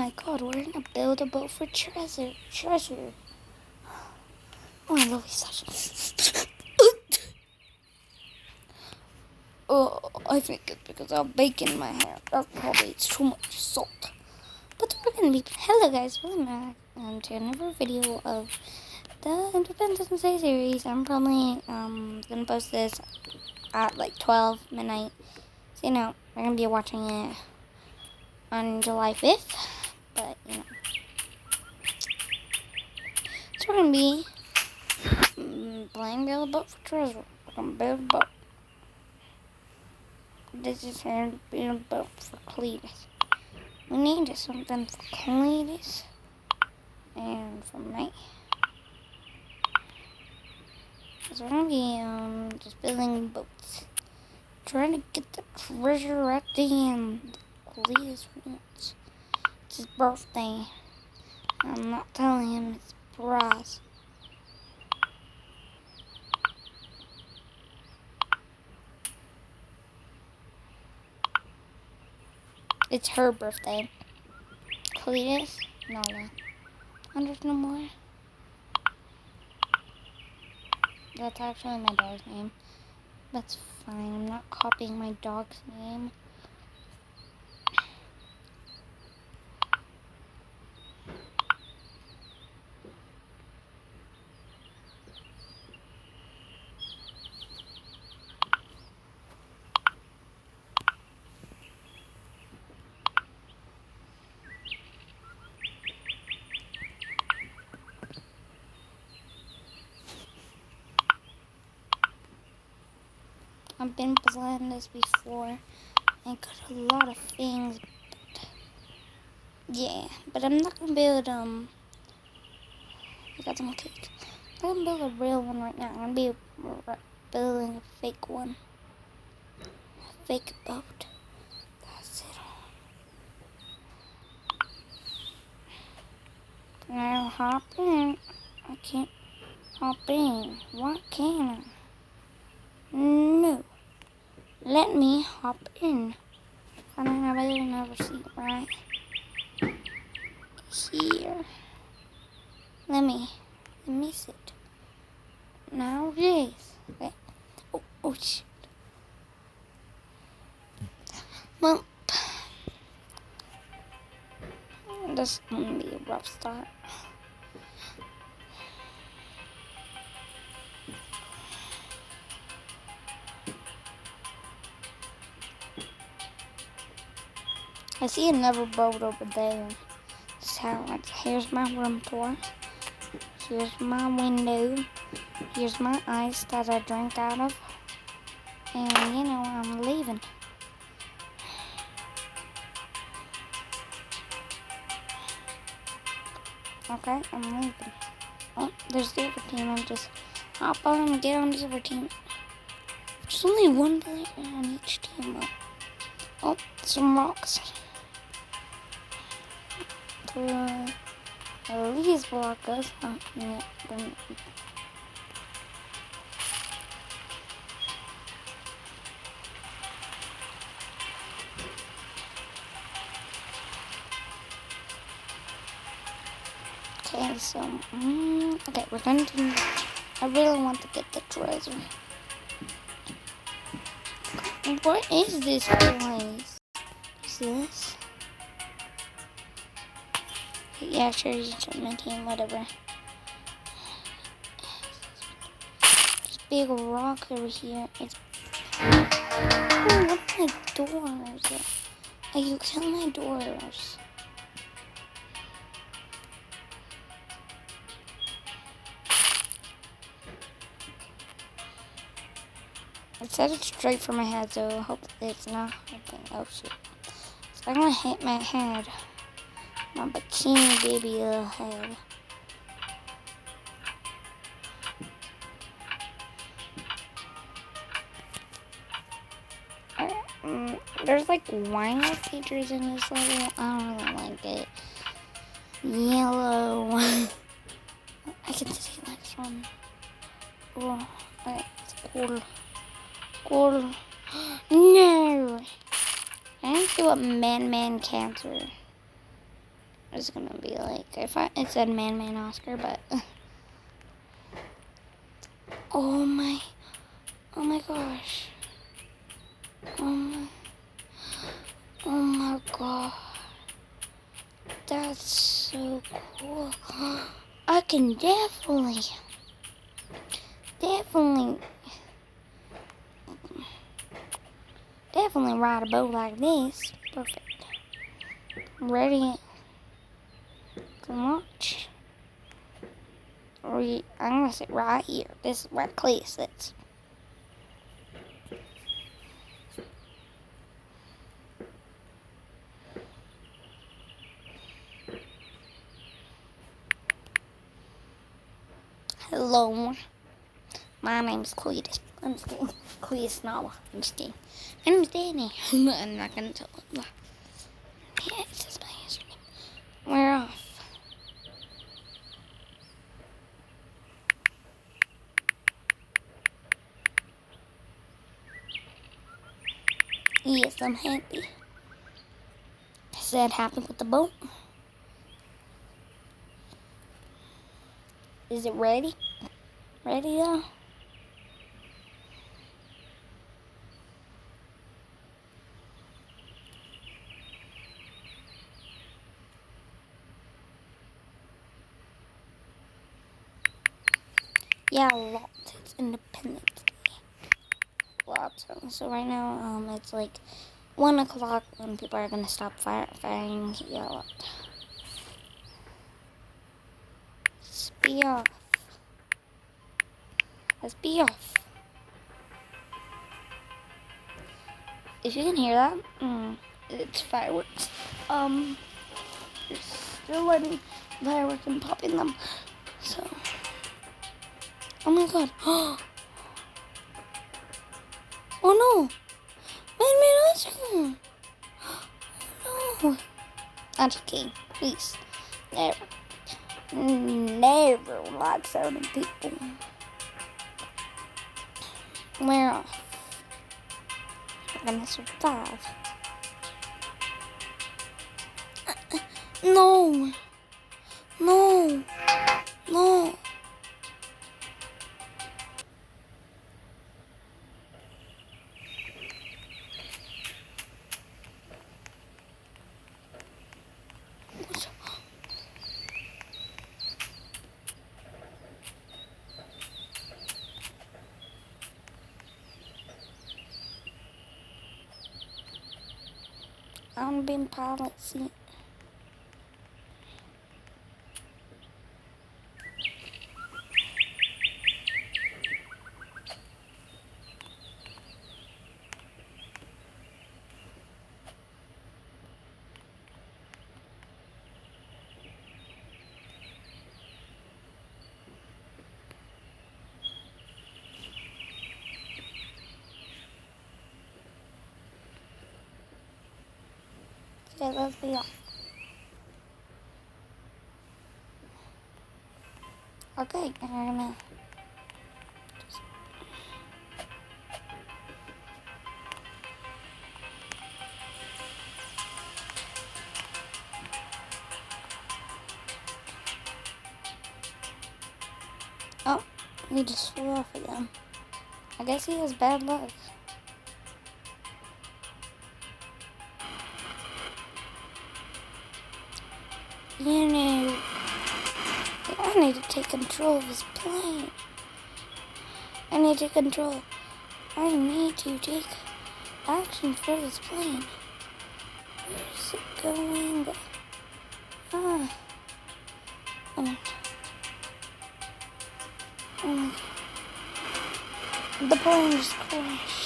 my god, we're gonna build a boat for treasure. Oh, I love these. Oh, I think it's because I'm baking my hair. That's probably it's too much salt. But we're gonna be. Hello guys, welcome back to another video of the Independence Day series. I'm probably gonna post this at like 12 midnight. So we're gonna be watching it on July 5th. But so we're gonna be playing build a boat for treasure. We're gonna build a boat. This is going to be a boat for Cletus. We need something for Cletus and for me. So we're going to be just building boats. Trying to get the treasure at the end. Cletus wants. It's his birthday. I'm not telling him it's a surprise. It's her birthday. Cletus? Nala. There's no more. That's actually my dog's name. That's fine. I'm not copying my dog's name. I've been playing this before and got a lot of things, but I'm not gonna build I got some cake. I'm gonna build a real one right now. I'm gonna be building a fake one. A fake boat. That's it. Can I hop in? I can't hop in. Why can't I? No. Let me hop in. I don't have another seat right here. Let me sit. Now this. Okay. Oh shit. Well, this is gonna be a rough start. I see another boat over there. So here's my room tour. Here's my window. Here's my ice that I drank out of. And I'm leaving. Okay, I'm leaving. Oh, there's the other team. I'm just hop on and get on the other team. There's only one player on each team. Oh, some rocks. These block us. Yeah, okay, so okay, we're going to. I really want to get the treasure. What is this place? Is this? Yeah, sure, you should my team, whatever. This big rock over here. It's. Oh, what are my doors? You kill my doors. It said it's straight for my head, so hopefully it's not. Oh shit. So I'm gonna hit my head. My bikini baby little head. There's like wine features in this level. I don't really like it. Yellow. I can see like some. Oh, okay, it's cool. Cool. No. I didn't see what man cancer. It's gonna be like, it said man Oscar, but oh my gosh, oh my god, that's so cool. I can definitely ride a boat like this. Perfect. Ready to launch. I'm gonna sit right here. This is where Clea sits. Hello. My name's Cletus. I'm just kidding. Cletus Nawa. I'm just kidding. My name's Dani. I'm not gonna tell him that. Yeah, it's just my username. We're off. Yes, I'm happy. I said happy with the boat. Is it ready? Ready though? Yeah, lots. It's Independence Day. Lots. So right now, it's like 1 o'clock when people are gonna stop firing. Yeah, lot. Let's be off. Let's be off. If you can hear that, it's fireworks. They're still letting fireworks and popping them. So, oh my god. Oh no! Man, no! I'm just kidding. Please. Never like certain people. We're off. We're gonna survive. No! No! No! I'm being pilot seat. Okay, let's be off. Okay, I'm gonna oh, he just flew off again. I guess he has bad luck. You know, I need to take control of his plane. I need to take action for this plane. Where is it going? Ah. Oh my God. The plane just crashed.